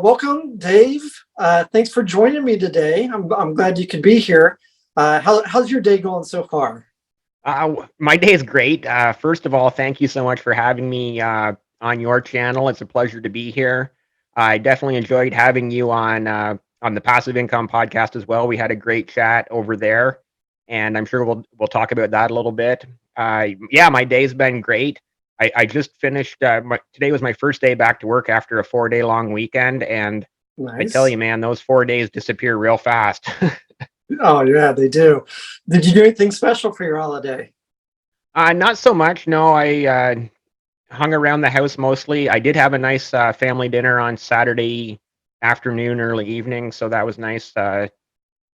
Welcome, Dave. Thanks for joining me today. I'm glad you could be here. How's your day going so far? My day is great. First of all, thank you so much for having me on your channel. It's a pleasure to be here. I definitely enjoyed having you on the Passive Income podcast as well. We had a great chat over there, and I'm sure we'll talk about that a little bit. Yeah, my day's been great. I just finished. Today was my first day back to work after a 4-day long weekend, and I tell Nice. you, man, those 4 days disappear real fast. Oh yeah, they do. Did you do anything special for your holiday? Not so much. No, I hung around the house mostly. I did have a nice family dinner on Saturday afternoon, early evening, so that was nice.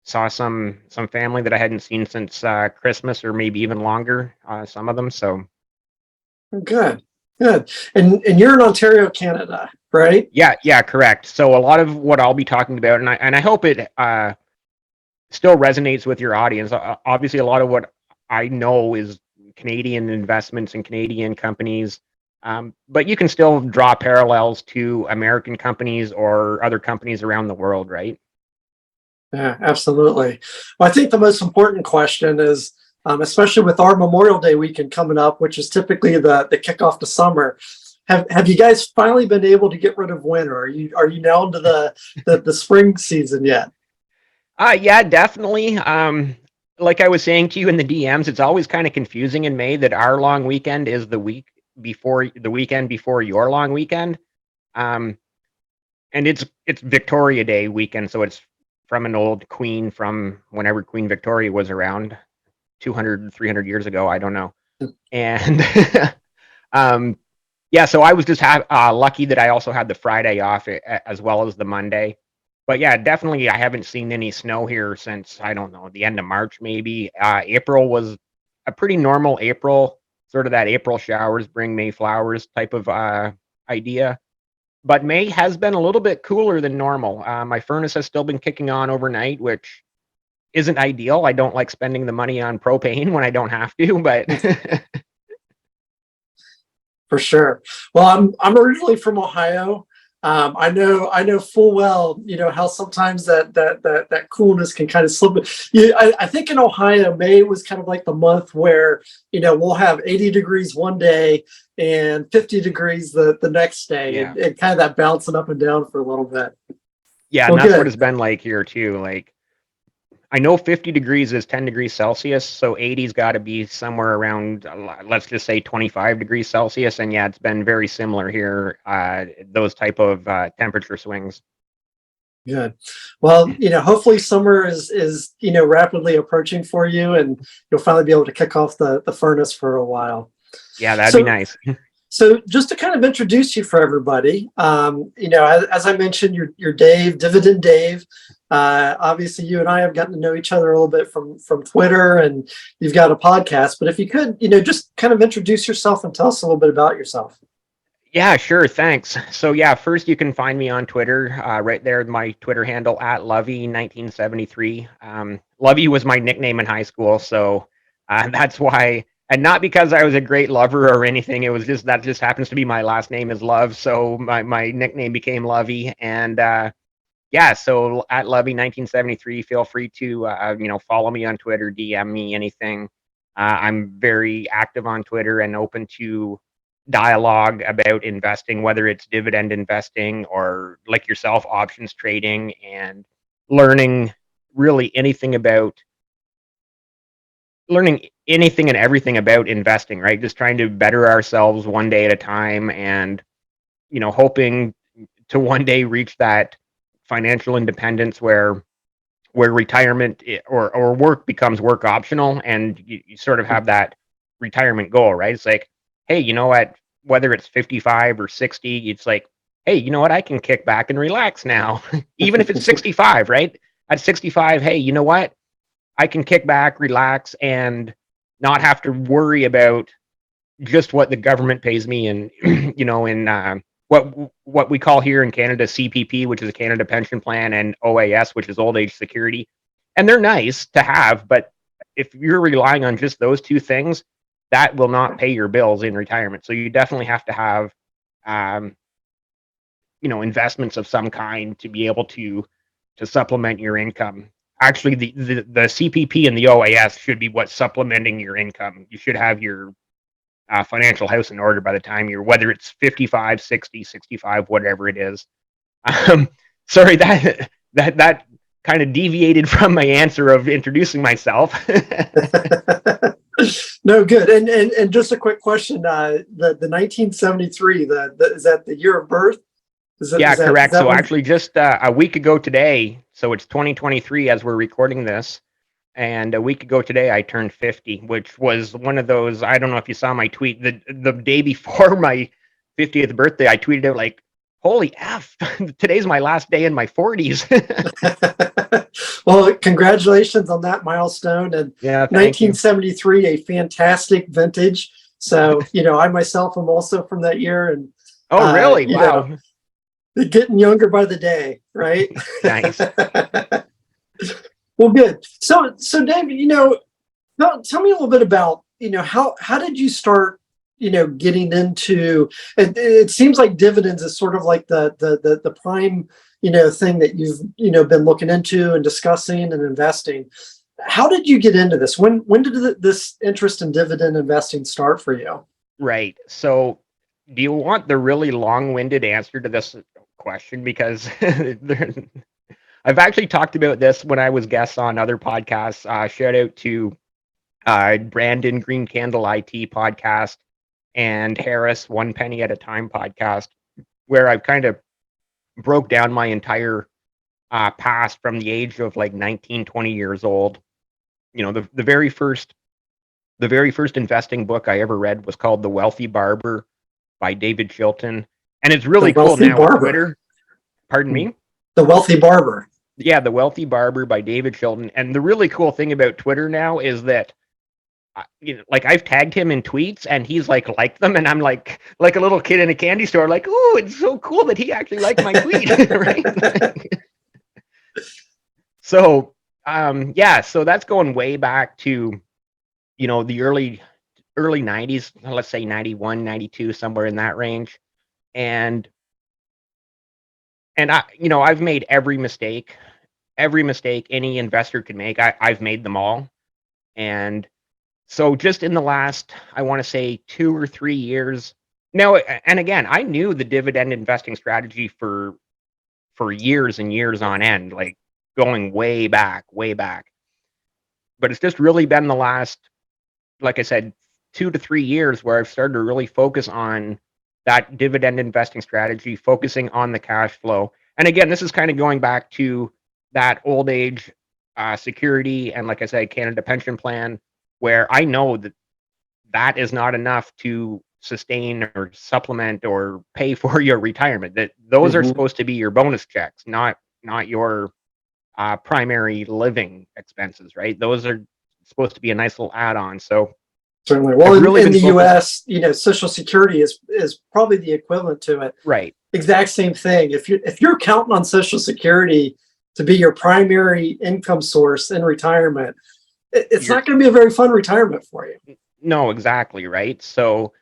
Saw some family that I hadn't seen since Christmas, or maybe even longer. Some of them. So Good, good. And you're in Ontario, Canada, right? yeah, yeah, correct. So a lot of what I'll be talking about, and I hope it still resonates with your audience. Obviously, a lot of what I know is Canadian investments and Canadian companies, but you can still draw parallels to American companies or other companies around the world, right? Yeah, absolutely. Well, I think the most important question is, especially with our Memorial Day weekend coming up, which is typically the kickoff to summer. Have you guys finally been able to get rid of winter? Are you now into the spring season yet? Yeah, definitely. Like I was saying to you in the DMs, it's always kind of confusing in May that our long weekend is the weekend before your long weekend. Um, and it's Victoria Day weekend, so it's from an old queen from whenever Queen Victoria was around, 200, 300 years ago, I don't know. And um, yeah, so I was just lucky that I also had the Friday off as well as the Monday. But yeah, definitely I haven't seen any snow here since, I don't know, the end of March maybe. April was a pretty normal April, sort of that April showers bring May flowers type of idea. But May has been a little bit cooler than normal. My furnace has still been kicking on overnight, which isn't ideal. I don't like spending the money on propane when I don't have to, but For sure. Well, I'm originally from Ohio. I know full well, how sometimes that coolness can kind of slip. Yeah, I think in Ohio, May was kind of like the month where we'll have 80 degrees one day and 50 degrees the next day, yeah. and kind of that bouncing up and down for a little bit. Yeah, and Well, that's what good. it's been like here too. Like I know 50 degrees is 10 degrees Celsius, so 80's got to be somewhere around, let's just say 25 degrees Celsius. And yeah, it's been very similar here, those type of temperature swings. Good. Well, hopefully summer is rapidly approaching for you, and you'll finally be able to kick off the furnace for a while. Yeah, that'd be So, nice. so just to kind of introduce you for everybody, as I mentioned, you're Dave, Dividend Dave. Obviously, you and I have gotten to know each other a little bit from Twitter, and you've got a podcast. But if you could, just kind of introduce yourself and tell us a little bit about yourself. Yeah, sure. Thanks. So yeah, first you can find me on Twitter, right there, my Twitter handle at Lovey1973. Lovey was my nickname in high school, so that's why, and not because I was a great lover or anything. It was just that just happens to be my last name is Love, so my nickname became Lovey, and yeah, so at Lovey1973, feel free to follow me on Twitter, DM me anything. I'm very active on Twitter and open to dialogue about investing, whether it's dividend investing or like yourself, options trading, and learning really learning anything and everything about investing, right? Just trying to better ourselves one day at a time, and hoping to one day reach that financial independence where retirement or work becomes work optional, and you sort of have that retirement goal, right? It's like, hey, you know what, whether it's 55 or 60, it's like, hey, you know what, I can kick back and relax now. Even if it's 65, right? At 65, hey, you know what, I can kick back, relax, and not have to worry about just what the government pays me, and in what we call here in Canada CPP, which is a Canada Pension Plan, and OAS, which is Old Age Security, and they're nice to have, but if you're relying on just those two things, that will not pay your bills in retirement. So you definitely have to have, um, investments of some kind to be able to supplement your income. Actually, the CPP and the OAS should be what's supplementing your income. You should have your financial house in order by the time you're, whether it's 55, 60, 65, whatever it is. Sorry, that kind of deviated from my answer of introducing myself. No, good. And just a quick question. The 1973, is that the year of birth? Yeah, correct. So one? actually just a week ago today, so it's 2023 as we're recording this, and a week ago today I turned 50, which was one of those, I don't know if you saw my tweet, the day before my 50th birthday, I tweeted out like, holy F, today's my last day in my 40s. Well, congratulations on that milestone. And Yeah, thank you. 1973, a fantastic vintage. So, I myself am also from that year. And, Oh, really? Wow. Getting younger by the day, right? Nice. Well, good. So David, tell me a little bit about, how did you start, getting into it? It seems like dividends is sort of like the prime, thing that you've, been looking into and discussing and investing. How did you get into this? When did this interest in dividend investing start for you? Right. So, do you want the really long-winded answer to this question? Because I've actually talked about this when I was guest on other podcasts. Shout out to Brandon Green Candle IT podcast and Harris One Penny at a Time podcast, where I've kind of broke down my entire past from the age of like 19, 20 years old. The very first investing book I ever read was called The Wealthy Barber by David Chilton. And it's really cool now with Twitter. Pardon me? The Wealthy Barber. Yeah, The Wealthy Barber by David Chilton. And the really cool thing about Twitter now is that, like I've tagged him in tweets and he's like them. And I'm like a little kid in a candy store, like, oh, it's so cool that he actually liked my tweet. Right? So, yeah, so that's going way back to, the early 90s, let's say 91, 92, somewhere in that range. And I've made every mistake any investor could make. I've made them all. And so just in the last, I want to say 2 or 3 years now, and again, I knew the dividend investing strategy for years and years on end, like going way back. But it's just really been the last, like I said, 2 to 3 years where I've started to really focus on that dividend investing strategy, focusing on the cash flow. And again, this is kind of going back to that old age security and, like I said, Canada pension plan, where I know that is not enough to sustain or supplement or pay for your retirement. That those are supposed to be your bonus checks, not your primary living expenses, right? Those are supposed to be a nice little add-on. So certainly, well, in the U.S., Social Security is probably the equivalent to it. Right. Exact same thing. If you're counting on Social Security to be your primary income source in retirement, it's not going to be a very fun retirement for you. No, exactly, right. So,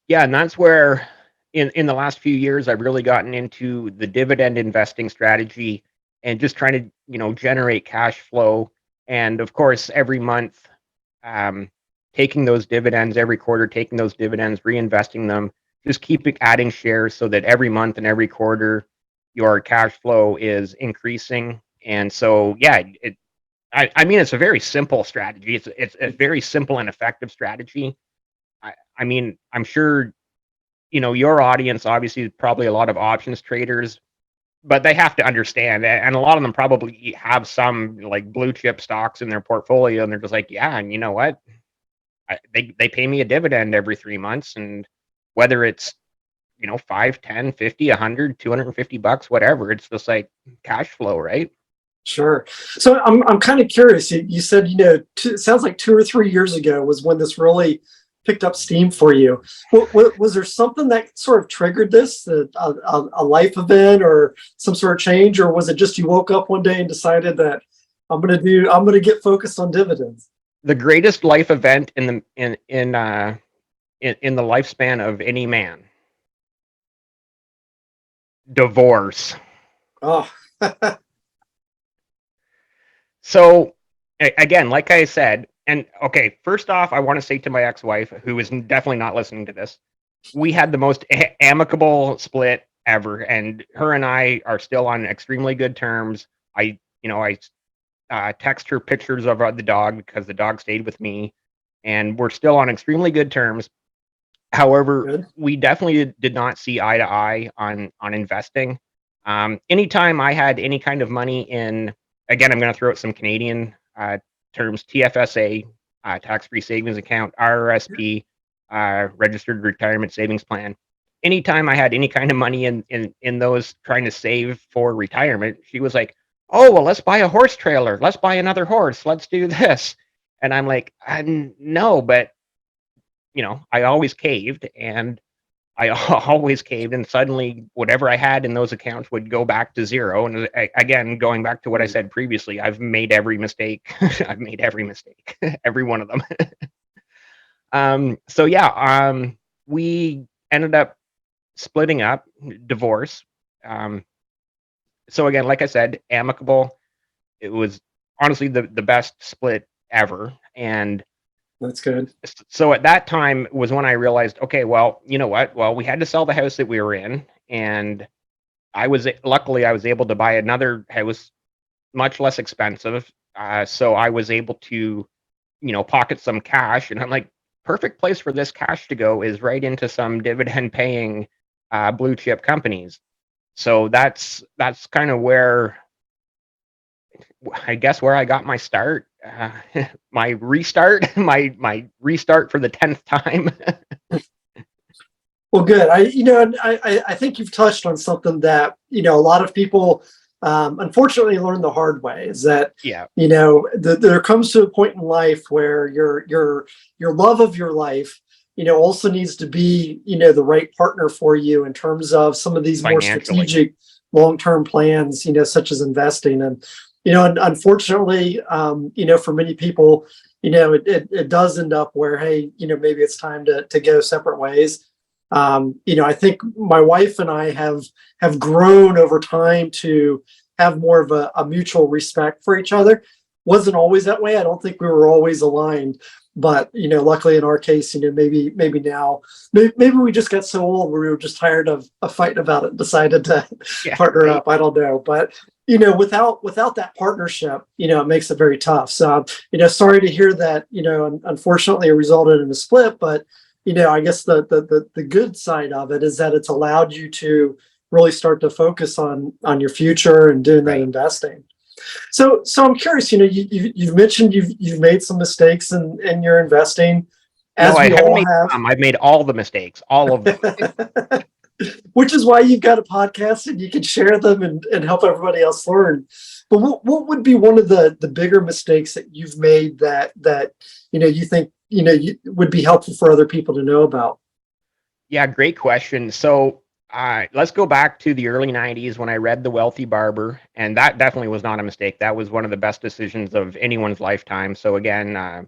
yeah, and that's where in the last few years I've really gotten into the dividend investing strategy and just trying to generate cash flow, and of course every month taking those dividends, every quarter taking those dividends, reinvesting them, just keep adding shares so that every month and every quarter your cash flow is increasing. And so, yeah, I mean, it's a very simple strategy. It's a very simple and effective strategy. I mean, I'm sure, your audience obviously is probably a lot of options traders, but they have to understand, and a lot of them probably have some like blue chip stocks in their portfolio, and they're just like, yeah, and you know what? They pay me a dividend every 3 months, and whether it's 5, 10, 50, 100, $250, whatever, it's just like cash flow, right? Sure. So I'm kind of curious. You said, it sounds like 2 or 3 years ago was when this really picked up steam for you. Was there something that sort of triggered this, a life event or some sort of change, or was it just you woke up one day and decided that I'm going to get focused on dividends? The greatest life event in the lifespan of any man. Divorce. Oh, So again, like I said, and okay, first off, I want to say to my ex-wife, who is definitely not listening to this, we had the most amicable split ever, and her and I are still on extremely good terms. I text her pictures of the dog because the dog stayed with me, and we're still on extremely good terms. However, good. we definitely did not see eye to eye on investing. Anytime I had any kind of money in, again, I'm going to throw out some Canadian terms: TFSA, tax-free savings account; RRSP, registered retirement savings plan. Anytime I had any kind of money in those trying to save for retirement, she was like, "Oh, well, let's buy a horse trailer. Let's buy another horse. Let's do this." And I'm like, "No," but I always caved, and I always caved, and suddenly whatever I had in those accounts would go back to zero. And again, going back to what I said previously, I've made every mistake. I've made every mistake, every one of them. So yeah, we ended up splitting up, divorce. Um, so again, like I said, amicable. It was honestly the best split ever, and That's good. so at that time was when I realized, okay, well, you know what? Well, we had to sell the house that we were in, and luckily I was able to buy another house much less expensive. So I was able to, pocket some cash, and I'm like, perfect place for this cash to go is right into some dividend paying blue chip companies. So that's kind of where I guess where I got my start, my restart, my restart for the 10th time. Well, good. I think you've touched on something that, a lot of people, unfortunately learn the hard way is that, Yeah, there comes to a point in life where your love of your life, also needs to be, the right partner for you in terms of some of these more financially. strategic long-term plans, such as investing. And, unfortunately, for many people, it does end up where, hey, maybe it's time to go separate ways. I think my wife and I have grown over time to have more of a mutual respect for each other. Wasn't always that way. I don't think we were always aligned, but luckily in our case, maybe now, maybe we just got so old where we were just tired of fighting about it and decided to Yeah, partner right. up. I don't know, but without that partnership, it makes it very tough. So, sorry to hear that. Unfortunately, it resulted in a split, but I guess the good side of it is that it's allowed you to really start to focus on your future and doing that Right. investing. So I'm curious. You've mentioned you've made some mistakes in your investing, No, as I we haven't all made have. some. I've made all the mistakes, all of them. Which is why you've got a podcast and you can share them and help everybody else learn. But what would be one of the bigger mistakes that you've made that you think would be helpful for other people to know about? Yeah, great question. So let's go back to the early 90s when I read The Wealthy Barber, and that definitely was not a mistake. That was one of the best decisions of anyone's lifetime. So again,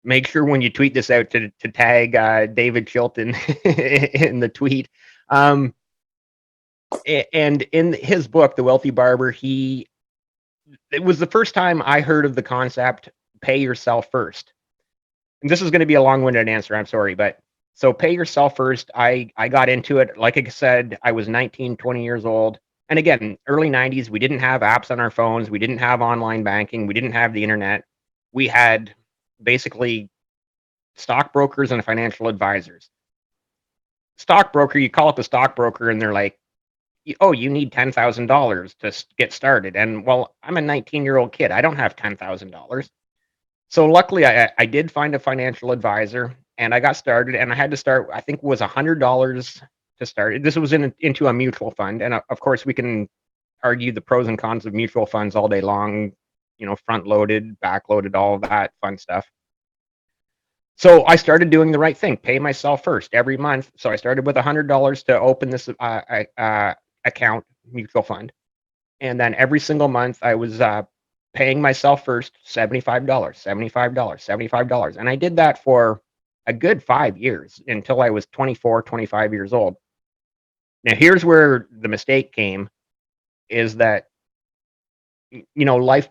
make sure when you tweet this out to tag David Chilton in the tweet. Um, and in his book, The Wealthy Barber, it was the first time I heard of the concept pay yourself first. And this is going to be a long-winded answer. I'm sorry, but so pay yourself first. I got into it. Like I said, I was 19, 20 years old. And again, early 90s, we didn't have apps on our phones. We didn't have online banking. We didn't have the internet. We had basically stockbrokers and financial advisors. Stockbroker, you call up a stockbroker and they're like, "Oh, you need $10,000 to get started." And well, I'm a 19-year-old kid. I don't have $10,000. So luckily, I did find a financial advisor, and I got started. And I had to start. I think it was $100 to start. This was into a mutual fund, and of course, we can argue the pros and cons of mutual funds all day long. Front loaded, back loaded, all of that fun stuff. So I started doing the right thing, pay myself first every month. So I started with $100 to open this account mutual fund, and then every single month I was paying myself first $75, $75, $75. And I did that for a good 5 years until I was 24, 25 years old. Now here's where the mistake came, is that, life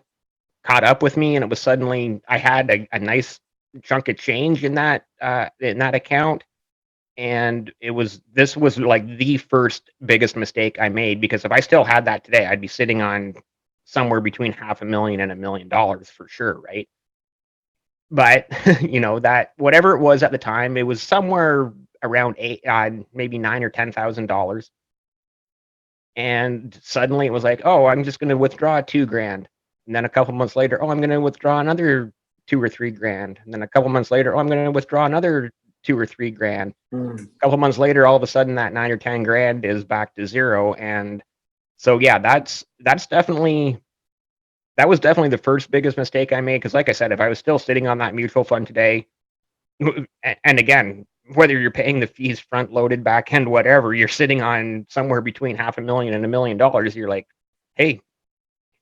caught up with me, and it was suddenly I had a nice chunk of change in that account, and this was like the first biggest mistake I made, because if I still had that today, I'd be sitting on somewhere between half a million and $1 million for sure, right? But that whatever it was at the time, it was somewhere around maybe $9 or $10,000, and suddenly it was like, oh, I'm just going to withdraw 2 grand, and then a couple months later, oh, I'm going to withdraw another 2 or 3 grand, and then a couple months later, oh, I'm going to withdraw another 2 or 3 grand. Mm. A couple months later, all of a sudden, that 9 or 10 grand is back to zero, and so yeah, that was definitely the first biggest mistake I made. Because, like I said, if I was still sitting on that mutual fund today, and again, whether you're paying the fees front loaded, back end, whatever, you're sitting on somewhere between half a million and $1 million. You're like, hey,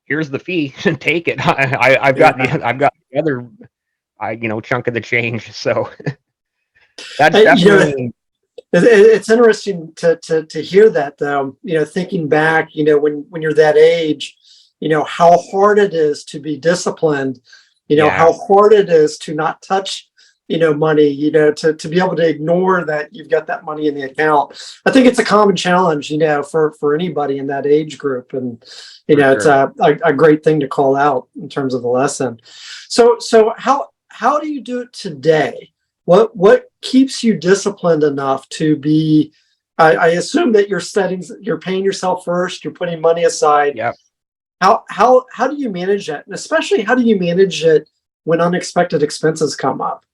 here's the fee, take it. I've got Yeah. the other, chunk of the change. So that's You know, definitely, it's interesting to hear that, though. Thinking back, when you're that age, how hard it is to be disciplined. yeah, How hard it is to not touch, money. To be able to ignore that you've got that money in the account. I think it's a common challenge, for anybody in that age group, and for it's sure. a great thing to call out in terms of the lesson. So how do you do it today? What keeps you disciplined enough to be? I assume that you're paying yourself first. You're putting money aside. Yep. How do you manage that? And especially, how do you manage it when unexpected expenses come up?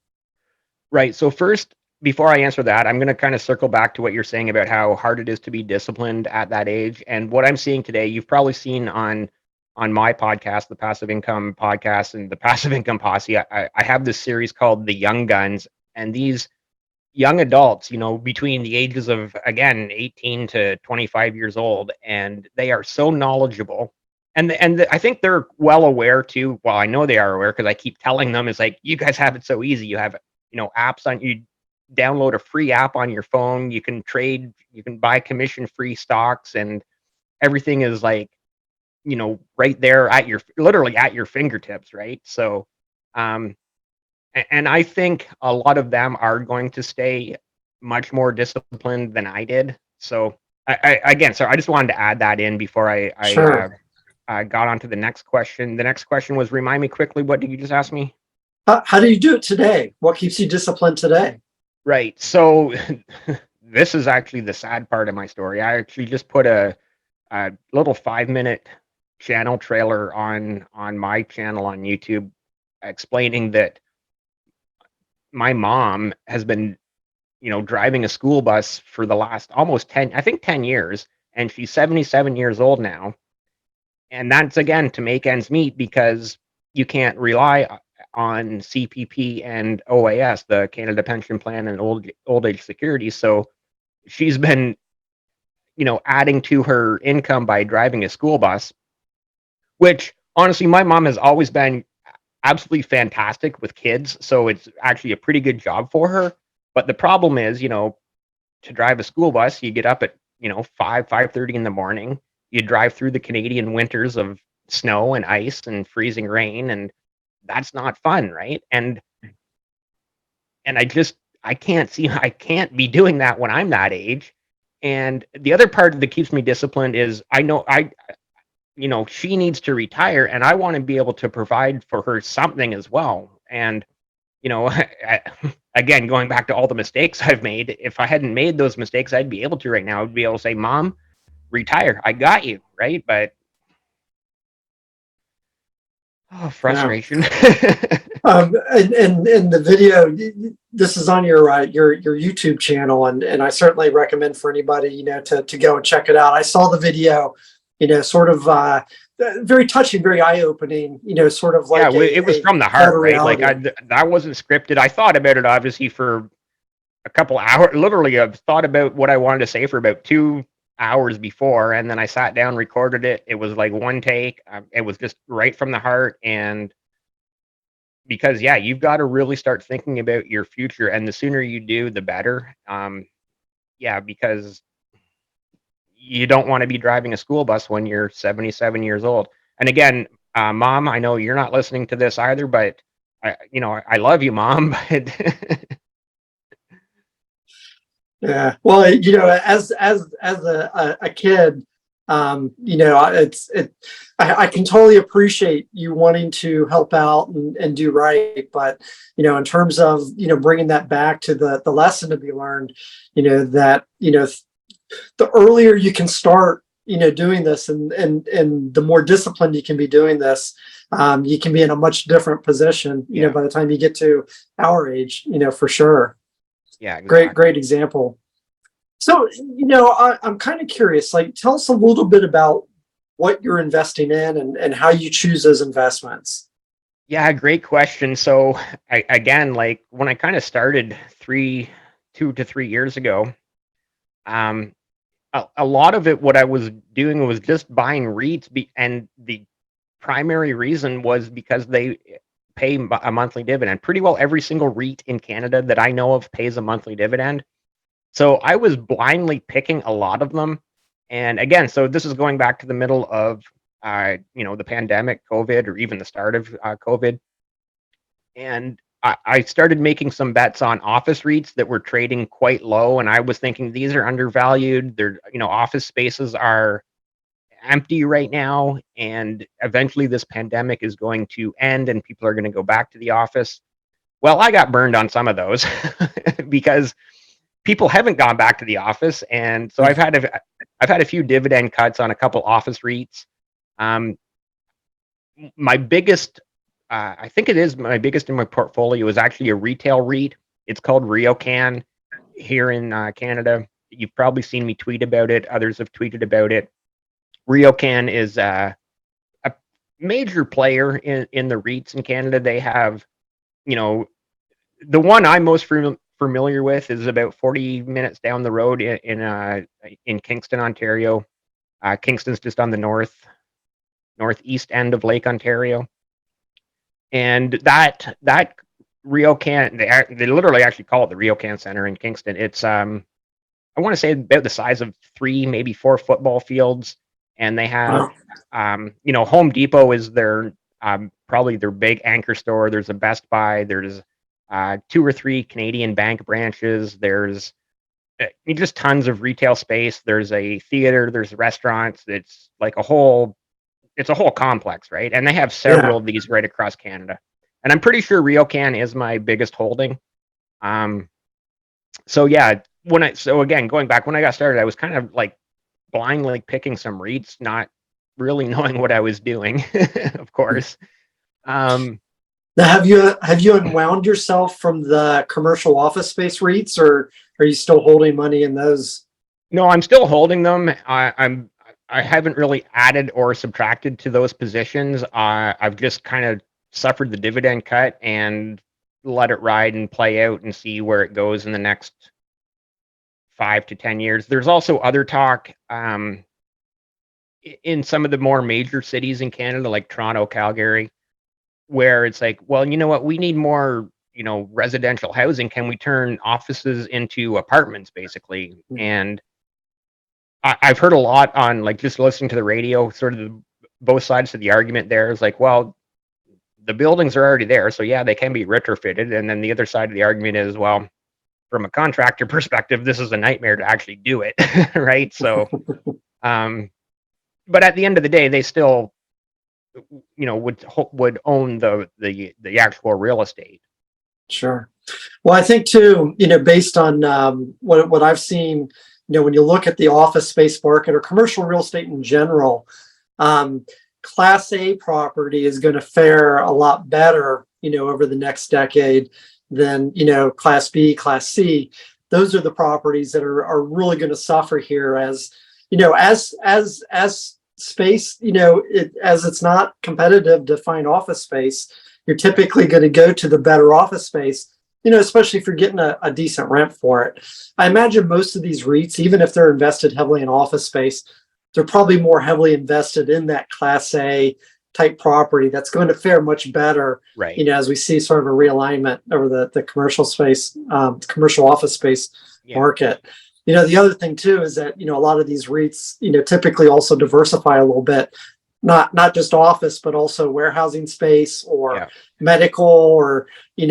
Right. So first, before I answer that, I'm going to kind of circle back to what you're saying about how hard it is to be disciplined at that age. And what I'm seeing today, you've probably seen on my podcast, the Passive Income Podcast and the Passive Income Posse. I have this series called The Young Guns, and these young adults, between the ages of, again, 18 to 25 years old, and they are so knowledgeable. And I think they're well aware too. Well, I know they are aware, because I keep telling them, it's like, you guys have it so easy. You have, apps on you download a free app on your phone. You can trade, you can buy commission free stocks, and everything is like, right there at your, literally at your fingertips, right? So, um, and I think a lot of them are going to stay much more disciplined than I did. So, again, so I just wanted to add that in before Sure. I got on to the next question. The next question was, remind me quickly, what did you just ask me? How do you do it today? What keeps you disciplined today? Right. So this is actually the sad part of my story. I actually just put a little 5 minute channel trailer on my channel on YouTube, explaining that my mom has been, driving a school bus for the last almost 10, I think 10 years, and she's 77 years old now. And that's, again, to make ends meet, because you can't rely on CPP and OAS, the Canada Pension Plan and old age security. So she's been, adding to her income by driving a school bus, which honestly, my mom has always been absolutely fantastic with kids. So it's actually a pretty good job for her. But the problem is, to drive a school bus, you get up at, 5:30 in the morning. You drive through the Canadian winters of snow and ice and freezing rain, and that's not fun, right? And I can't see, I can't be doing that when I'm that age. And the other part that keeps me disciplined is, I know she needs to retire, and I want to be able to provide for her something as well. And again, going back to all the mistakes I've made, if I hadn't made those mistakes, I'd be able to right now. I'd be able to say, Mom, retire. I got you, right? But oh, Yeah. frustration. And the video, this is on your YouTube channel, and I certainly recommend for anybody, to go and check it out. I saw the video, sort of very touching, very eye opening, sort of Yeah, like it was a from the call to heart, right? Like, reality. that wasn't scripted. I thought about it obviously for a couple hours. Literally, I've thought about what I wanted to say for about 2 hours before, and then I sat down, recorded it. It was like one take. It was just right from the heart. And because, yeah, you've got to really start thinking about your future, and the sooner you do, the better. Yeah, because you don't want to be driving a school bus when you're 77 years old. And again, Mom, I know you're not listening to this either, but I love you, Mom, but Yeah. Well, as a kid, I can totally appreciate you wanting to help out and do right, but in terms of bringing that back to the lesson to be learned, that the earlier you can start doing this, and the more disciplined you can be doing this, you can be in a much different position Yeah. by the time you get to our age, for sure. yeah, exactly. Great example. So, I'm kind of curious, like, tell us a little bit about what you're investing in, and how you choose those investments. Yeah, great question. So again, like when I kind of started 2 to 3 years ago, um, a lot of it, what I was doing was just buying REITs, and the primary reason was because they pay a monthly dividend. Pretty well every single REIT in Canada that I know of pays a monthly dividend. So I was blindly picking a lot of them. And again, so this is going back to the middle of the pandemic, COVID, or even the start of COVID. And I started making some bets on office REITs that were trading quite low. And I was thinking these are undervalued. Office spaces are empty right now. And eventually this pandemic is going to end and people are going to go back to the office. Well, I got burned on some of those because people haven't gone back to the office. And so I've had a few dividend cuts on a couple office REITs. Um, my biggest I think it is my biggest in my portfolio is actually a retail REIT. It's called RioCan here in Canada. You've probably seen me tweet about it. Others have tweeted about it. RioCan is a major player in the REITs in Canada. They have, the one I'm most familiar with is about 40 minutes down the road in Kingston, Ontario. Kingston's just on the northeast end of Lake Ontario. And that RioCan, they literally actually call it the RioCan Center in Kingston. It's I want to say about the size of 3, maybe 4 football fields, and they have Home Depot is their probably their big anchor store. There's a Best Buy. There's 2 or 3 Canadian bank branches. There's just tons of retail space. There's a theater. There's restaurants. It's a whole complex, right? And they have several of these right across Canada. And I'm pretty sure RioCan is my biggest holding. So yeah, again, going back when I got started, I was kind of like blindly picking some REITs, not really knowing what I was doing, of course. Now, have you unwound yourself from the commercial office space REITs, or are you still holding money in those? No, I'm still holding them. I haven't really added or subtracted to those positions. I've just kind of suffered the dividend cut and let it ride and play out and see where it goes in the next 5 to 10 years. There's also other talk in some of the more major cities in Canada, like Toronto, Calgary, where it's like, well, you know what, we need more, residential housing. Can we turn offices into apartments, basically? And I've heard a lot on, like, just listening to the radio, sort of both sides of the argument there is like, well, the buildings are already there, so yeah, they can be retrofitted. And then the other side of the argument is, well, from a contractor perspective, this is a nightmare to actually do it, right? So, but at the end of the day, they still, would own the actual real estate. Sure. Well, I think too, based on what I've seen, when you look at the office space market or commercial real estate in general, Class A property is going to fare a lot better, over the next decade than, Class B, Class C. Those are the properties that are really going to suffer here as space, as it's not competitive to find office space, you're typically going to go to the better office space, especially if you're getting a decent rent for it. I imagine most of these REITs, even if they're invested heavily in office space, they're probably more heavily invested in that Class A type property that's going to fare much better, right? As we see sort of a realignment over the commercial space, commercial office space market. The other thing too is that, a lot of these REITs, typically also diversify a little bit, not just office, but also warehousing space or Yeah. medical or,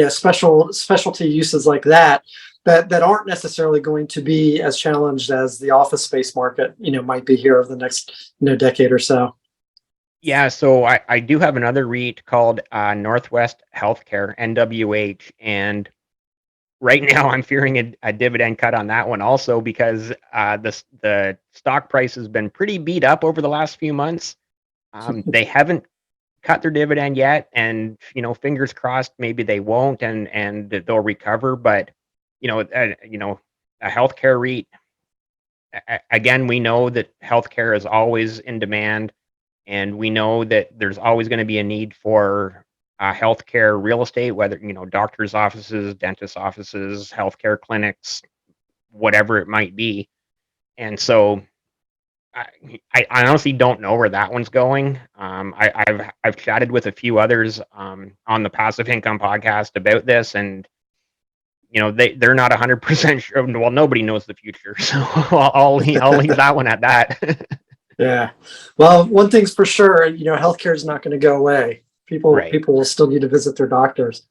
specialty uses like that aren't necessarily going to be as challenged as the office space market, might be here over the next, decade or so. Yeah, so I do have another REIT called Northwest Healthcare, NWH, and right now I'm fearing a dividend cut on that one also because the stock price has been pretty beat up over the last few months. They haven't cut their dividend yet, and fingers crossed, maybe they won't, and they'll recover. But a healthcare REIT, again, we know that healthcare is always in demand, and we know that there's always going to be a need for healthcare real estate, whether doctors' offices, dentist offices, healthcare clinics, whatever it might be. And so I, I honestly don't know where that one's going. I've chatted with a few others on the Passive Income podcast about this, and they're not 100% sure. Well, nobody knows the future, so I'll leave that one at that. Yeah. Well, one thing's for sure, healthcare is not going to go away. People Right. people will still need to visit their doctors.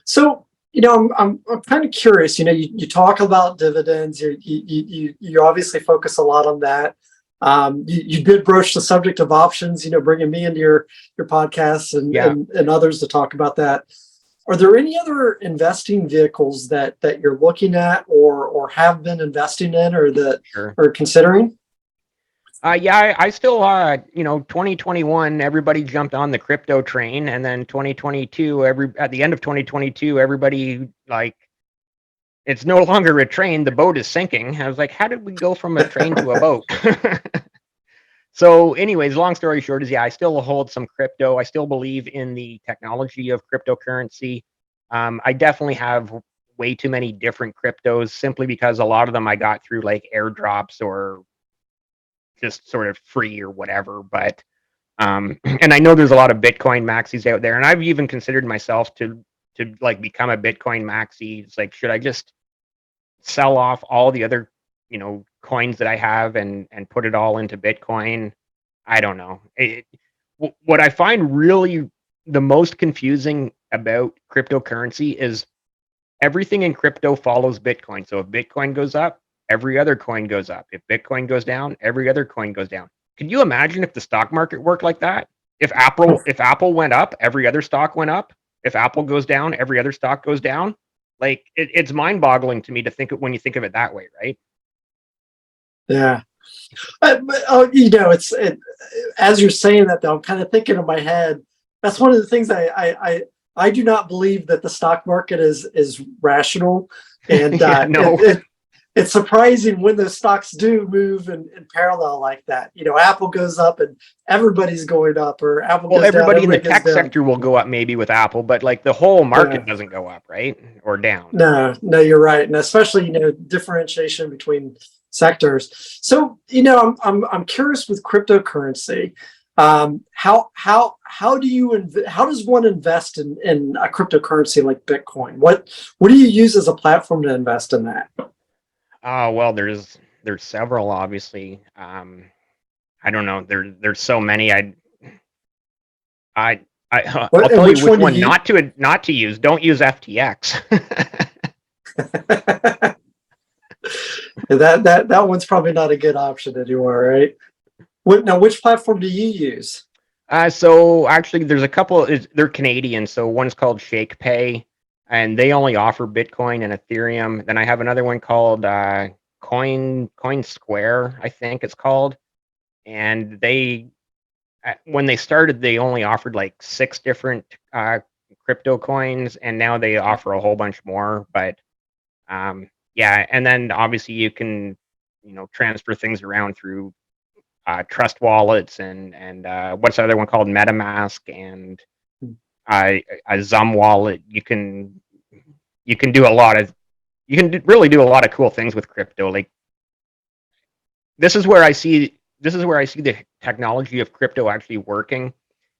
So, I'm kind of curious. You talk about dividends. You obviously focus a lot on that. You did broach the subject of options. Bringing me into your podcasts and, Yeah. and others to talk about that. Are there any other investing vehicles that you're looking at or have been investing in or that Sure. are considering? Yeah, I still, 2021, everybody jumped on the crypto train, and then 2022, at the end of 2022, everybody like, it's no longer a train, the boat is sinking. I was like, how did we go from a train to a boat? So, anyways, long story short is, yeah, I still hold some crypto. I still believe in the technology of cryptocurrency. I definitely have way too many different cryptos simply because a lot of them I got through like airdrops or just sort of free or whatever. But and I know there's a lot of Bitcoin maxis out there, and I've even considered myself to like become a Bitcoin maxi. It's like, should I just sell off all the other coins that I have and put it all into Bitcoin? I don't know. What I find really the most confusing about cryptocurrency is everything in crypto follows Bitcoin. So if Bitcoin goes up, every other coin goes up. If Bitcoin goes down, every other coin goes down. Can you imagine if the stock market worked like that? If Apple went up, every other stock went up. If Apple goes down, every other stock goes down. Like it's mind-boggling to me to think of when you think of it that way, right? Yeah. As you're saying that, though, I'm kind of thinking in my head. That's one of the things I do not believe that the stock market is rational, and Yeah, no. it's surprising when the stocks do move in parallel like that. Apple goes up and everybody's going up, or Apple Well, goes down, everybody in the everybody goes tech down. sector will go up maybe with Apple, but like the whole Yeah. market doesn't go up, right? Or down. No, no, you're right, and especially differentiation between sectors. So I'm curious with cryptocurrency. How how does one invest in a cryptocurrency like Bitcoin? What do you use as a platform to invest in that? Well, there's several, obviously. I don't know. There's so many. I I'll What and tell you which which one do one you? not to use. Don't use FTX. That one's probably not a good option anymore, right? Which platform do you use? So actually, there's a couple. They're Canadian. So one's called ShakePay, and they only offer Bitcoin and Ethereum. Then I have another one called Coin Square, I think it's called. And when they started, they only offered like 6 different crypto coins, and now they offer a whole bunch more. But yeah, and then obviously you can transfer things around through trust wallets and what's the other one called, MetaMask, and a Zum wallet. You can do a lot of really do a lot of cool things with crypto. Like this is where I see the technology of crypto actually working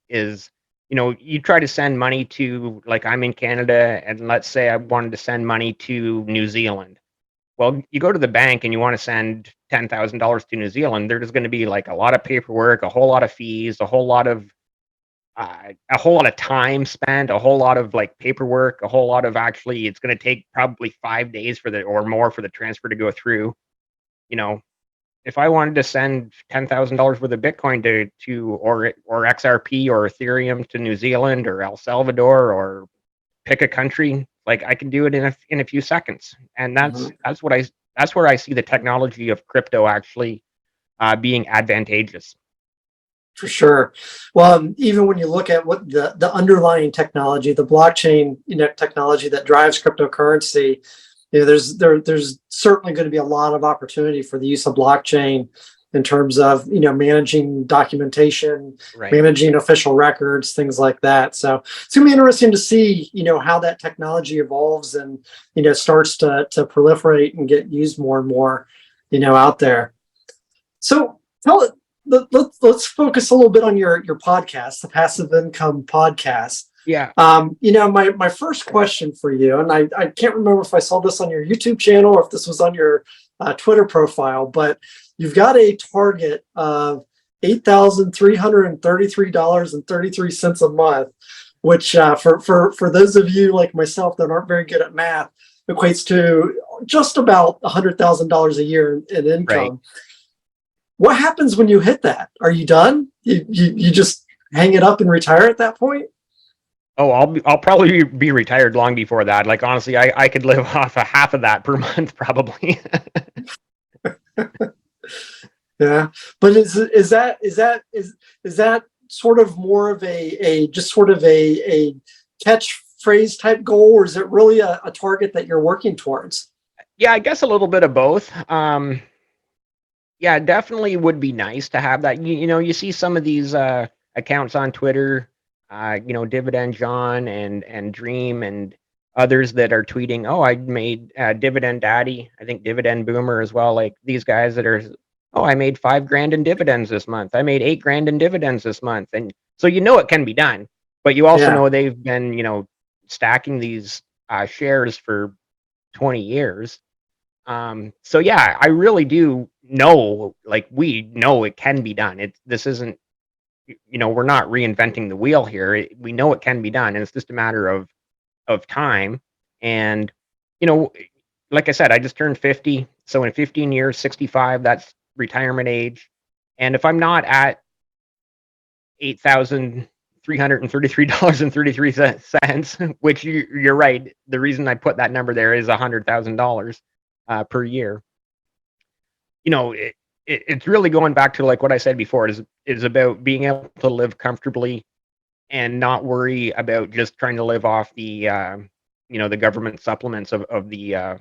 is, you try to send money to, like, I'm in Canada, and let's say I wanted to send money to New Zealand. Well, you go to the bank and you want to send $10,000 to New Zealand, there's going to be like a lot of paperwork, a whole lot of fees, a whole lot of time spent, a whole lot of like paperwork, a whole lot of actually, it's going to take probably 5 days for the or more for the transfer to go through. You know, if I wanted to send $10,000 worth of Bitcoin or XRP or Ethereum to New Zealand or El Salvador or pick a country, like I can do it in a few seconds, and Mhm. that's where I see the technology of crypto actually being advantageous. For sure. Well, even when you look at what the underlying technology, the blockchain, technology that drives cryptocurrency, there's certainly going to be a lot of opportunity for the use of blockchain in terms of managing documentation, Right. managing official records, things like that. So it's going to be interesting to see how that technology evolves and starts to proliferate and get used more and more out there. So tell it. Let's focus a little bit on your podcast, the Passive Income Podcast. Yeah. My first question for you, and I can't remember if I saw this on your YouTube channel or if this was on your Twitter profile, but you've got a target of $8,333.33 a month, which for those of you like myself that aren't very good at math, equates to just about $100,000 a year in Right. income. What happens when you hit that? Are you done? You just hang it up and retire at that point? Oh, I'll probably be retired long before that. Like honestly, I could live off a half of that per month probably. Yeah, but is that sort of more of a just sort of a catchphrase type goal, or is it really a target that you're working towards? Yeah, I guess a little bit of both. Yeah, definitely would be nice to have that. You see some of these accounts on Twitter, Dividend John and Dream and others that are tweeting, "Oh, I made Dividend Daddy." I think Dividend Boomer as well. Like these guys that are, "Oh, I made 5 grand in dividends this month. I made 8 grand in dividends this month." And so it can be done, but you also Yeah, know they've been stacking these shares for 20 years. So yeah, I really do know, like we know it can be done. This isn't, we're not reinventing the wheel here. We know it can be done, and it's just a matter of time. And you know, like I said, I just turned 50, so in 15 years, 65, that's retirement age. And if I'm not at $8,333.33, which you're right, the reason I put that number there is $100,000 per year. It's really going back to like what I said before is about being able to live comfortably and not worry about just trying to live off the government supplements of the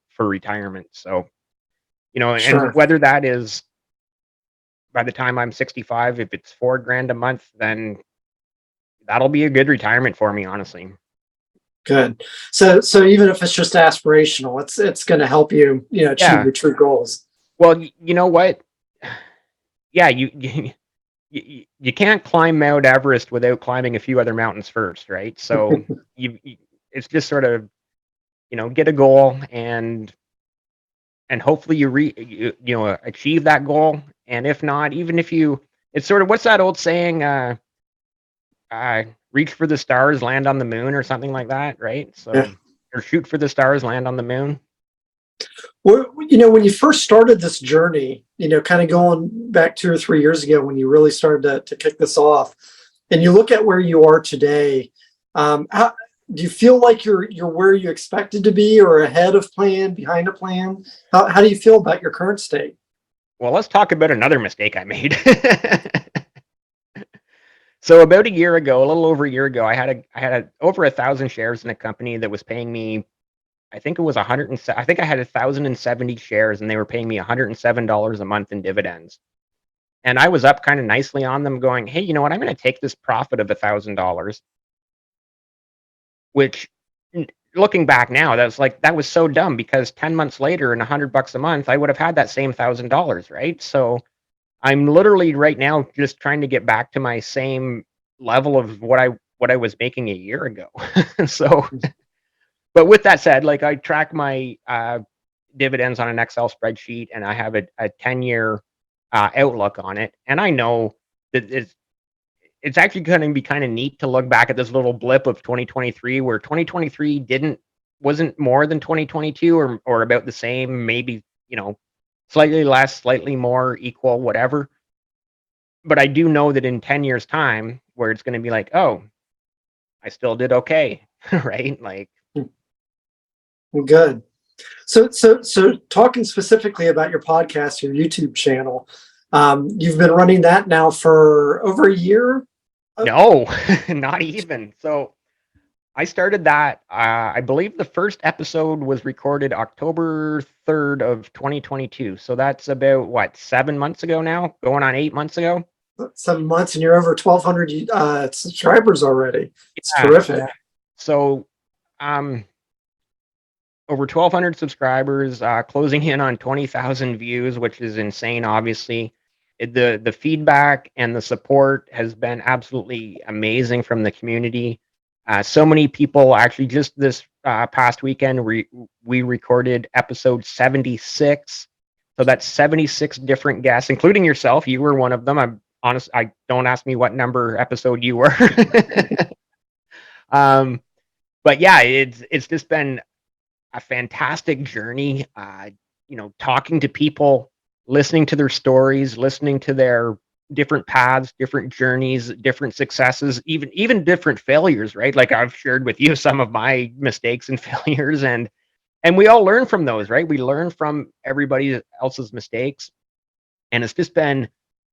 for retirement. So, and sure. whether that is by the time I'm 65, if it's 4 grand a month, then that'll be a good retirement for me, honestly. Good. So even if it's just aspirational, it's going to help you, achieve Yeah. your true goals. Well, you know what? Yeah, you can't climb Mount Everest without climbing a few other mountains first, right? So it's just sort of get a goal and hopefully you achieve that goal. And if not, even if it's sort of what's that old saying? Uh, reach for the stars, land on the moon, or something like that, right? Yeah. So or shoot for the stars, land on the moon. Well, when you first started this journey, kind of going back 2 or 3 years ago when you really started to kick this off, and you look at where you are today, how, do you feel like you're where you expected to be, or ahead of plan, behind a plan? How do you feel about your current state? Well, let's talk about another mistake I made. So about a year ago, a little over a year ago, I had over 1,000 shares in a company that was paying me. I think it was 100 and I think I had 1,070 shares, and they were paying me $107 a month in dividends. And I was up kind of nicely on them, going, "Hey, you know what? I'm going to take this profit of $1,000." Which, looking back now, that was so dumb because 10 months later and $100 a month, I would have had that same $1,000, right? So I'm literally right now just trying to get back to my same level of what I was making a year ago. So, but with that said, like I track my dividends on an Excel spreadsheet, and I have a 10-year outlook on it. And I know that it's actually going to be kind of neat to look back at this little blip of 2023, where 2023 wasn't more than 2022, or about the same, maybe, slightly less, slightly more, equal, whatever. But I do know that in 10 years time, where it's going to be like, oh, I still did okay, right? Like, Good. So talking specifically about your podcast, your YouTube channel, you've been running that now for over a year. no, not even. So I started that. I believe the first episode was recorded October 3rd of 2022. So that's about what, 7 months ago now, going on 8 months ago. 7 months, and you're over 1,200 subscribers already. It's Yeah, terrific. yeah. So, over 1,200 subscribers, closing in on 20,000 views, which is insane. Obviously, the feedback and the support has been absolutely amazing from the community. So many people, actually, just this past weekend, we recorded episode 76. So that's 76 different guests, including yourself. You were one of them. I'm honest. Don't ask me what number episode you were. But yeah, it's just been a fantastic journey. Talking to people, listening to their stories, listening to their different paths, different journeys, different successes, even different failures, right? Like I've shared with you some of my mistakes and failures, and we all learn from those, right? We learn from everybody else's mistakes, and it's just been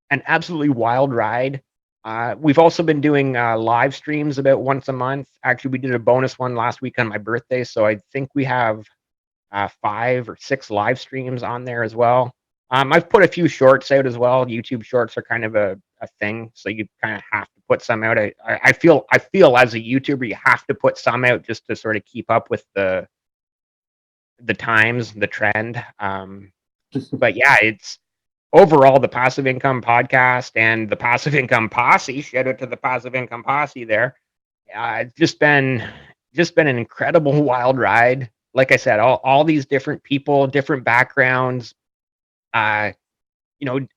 an absolutely wild ride. We've also been doing live streams about once a month. Actually, we did a bonus one last week on my birthday, so I think we have 5 or 6 live streams on there as well. I've put a few shorts out as well. YouTube shorts are kind of a thing, so you kind of have to put some out. I feel as a YouTuber, you have to put some out just to sort of keep up with the times, the trend. But yeah, it's overall the Passive Income Podcast and the Passive Income Posse. Shout out to the Passive Income Posse there. It's just been an incredible wild ride. Like I said, all these different people, different backgrounds. You know,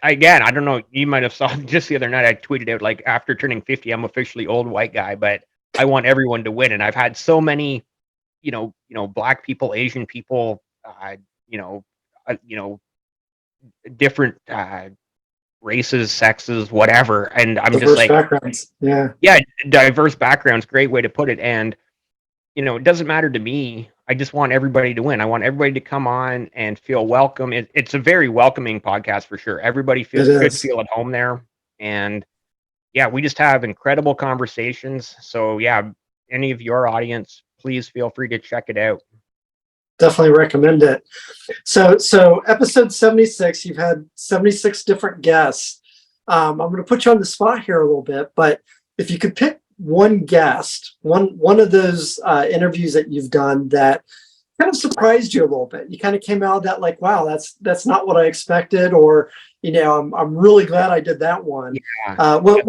Again, I don't know. You might have saw just the other night. I tweeted out, like, after turning 50, I'm officially old white guy, but I want everyone to win. And I've had so many, black people, Asian people, you know, uh, you know, different races, sexes, whatever. And I'm just Diverse like, backgrounds. Yeah. yeah, diverse backgrounds, great way to put it. And it doesn't matter to me. I just want everybody to win. I want everybody to come on and feel welcome. It's a very welcoming podcast for sure. Everybody It should is. feel at home there. And yeah, we just have incredible conversations. So yeah, any of your audience, please feel free to check it out. Definitely recommend it. So episode 76, you've had 76 different guests. I'm going to put you on the spot here a little bit, but if you could pick one guest, one of those interviews that you've done that kind of surprised you a little bit, you kind of came out of that like, wow, that's not what I expected, or I'm really glad I did that one. Yeah. What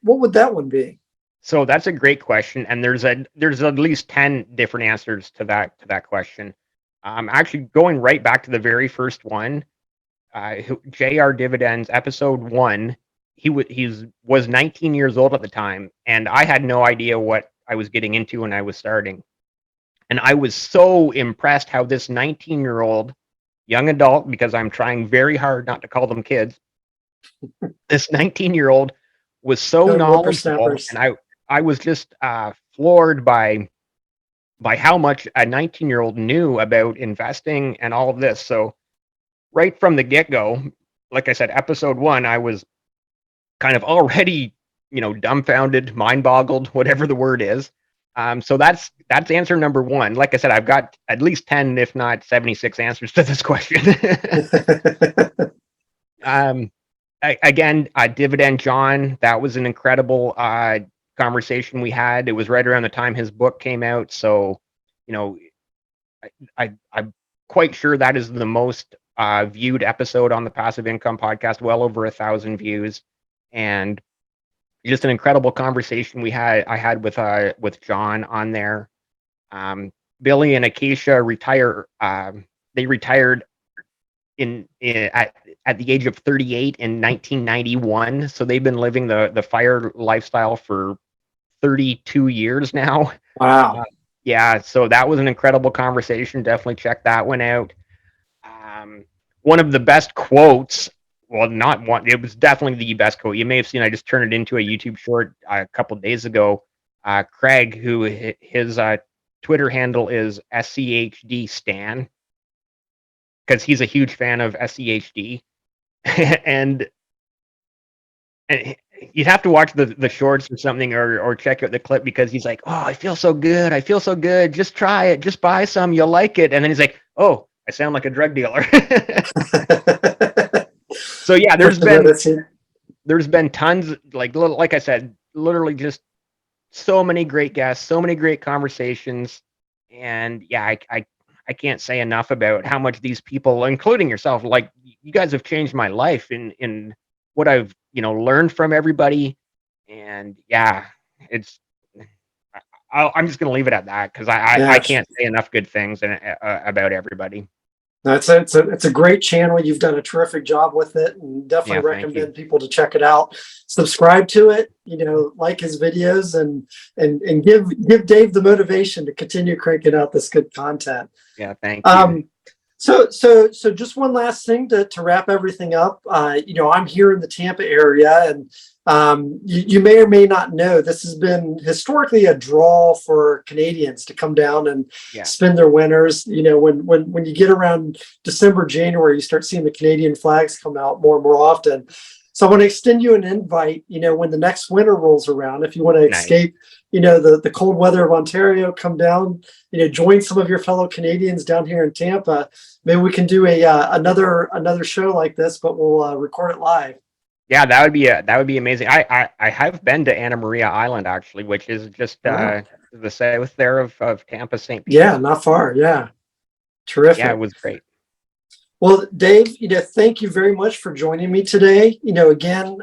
would that one be? So that's a great question, and there's at least 10 different answers to that question. Actually, going right back to the very first one, JR Dividends episode 1. He was 19 years old at the time, and I had no idea what I was getting into when I was starting. And I was so impressed how this 19-year-old young adult, because I'm trying very hard not to call them kids, this 19-year-old was so Young knowledgeable, whippersnappers. and I was just floored by how much a 19-year-old knew about investing and all of this. So right from the get-go, like I said, episode 1, I was kind of already, dumbfounded, mind-boggled, whatever the word is. So that's answer number 1. Like I said, I've got at least 10, if not 76 answers to this question. Again, Dividend John, that was an incredible conversation we had. It was right around the time his book came out. So, I'm quite sure that is the most viewed episode on the Passive Income Podcast, well over 1,000 views, and just an incredible conversation I had with John on there. Billy and Acacia retire. They retired at the age of 38 in 1991. So they've been living the fire lifestyle for 32 years now. Wow. Yeah, so that was an incredible conversation. Definitely check that one out. One of the best quotes, well, not one, it was definitely the best quote. You may have seen, I just turned it into a YouTube short a couple days ago. Craig, who his Twitter handle is SCHD Stan, because he's a huge fan of SCHD. and you'd have to watch the shorts or something, or check out the clip, because he's like, oh, I feel so good. I feel so good. Just try it. Just buy some. You'll like it. And then he's like, oh, I sound like a drug dealer. So yeah, there's been tons, like I said, literally just so many great guests, so many great conversations. And yeah, I can't say enough about how much these people, including yourself, like, you guys have changed my life in what I've, learned from everybody. And yeah, it's, I'm just going to leave it at that, because I Yeah. can't say enough good things about everybody. It's a great channel. You've done a terrific job with it, and definitely Yeah, thank you. recommend people to check it out. Subscribe to it, like his videos, and give Dave the motivation to continue cranking out this good content. Yeah, thank you. So just one last thing to wrap everything up. I'm here in the Tampa area, and you may or may not know, this has been historically a draw for Canadians to come down and Yeah. spend their winters. When you get around December, January, you start seeing the Canadian flags come out more and more often. So I want to extend you an invite, when the next winter rolls around, if you want to Nice. escape, the cold weather of Ontario, come down, join some of your fellow Canadians down here in Tampa. Maybe we can do another show like this, but we'll record it live. Yeah, that would be amazing. I have been to Anna Maria Island, actually, which is just the south there of Tampa, St. Pete. Yeah, not far. Yeah, terrific. Yeah, it was great. Well, Dave, thank you very much for joining me today. Again,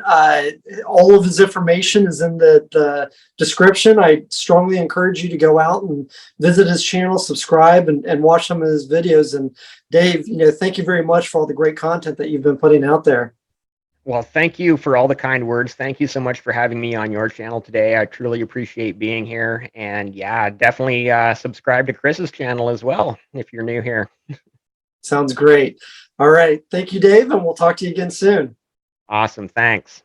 all of his information is in the description. I strongly encourage you to go out and visit his channel, subscribe, and watch some of his videos. And Dave, thank you very much for all the great content that you've been putting out there. Well, thank you for all the kind words. Thank you so much for having me on your channel today. I truly appreciate being here. And yeah, definitely subscribe to Chris's channel as well if you're new here. Sounds great. All right. Thank you, Dave, and we'll talk to you again soon. Awesome. Thanks.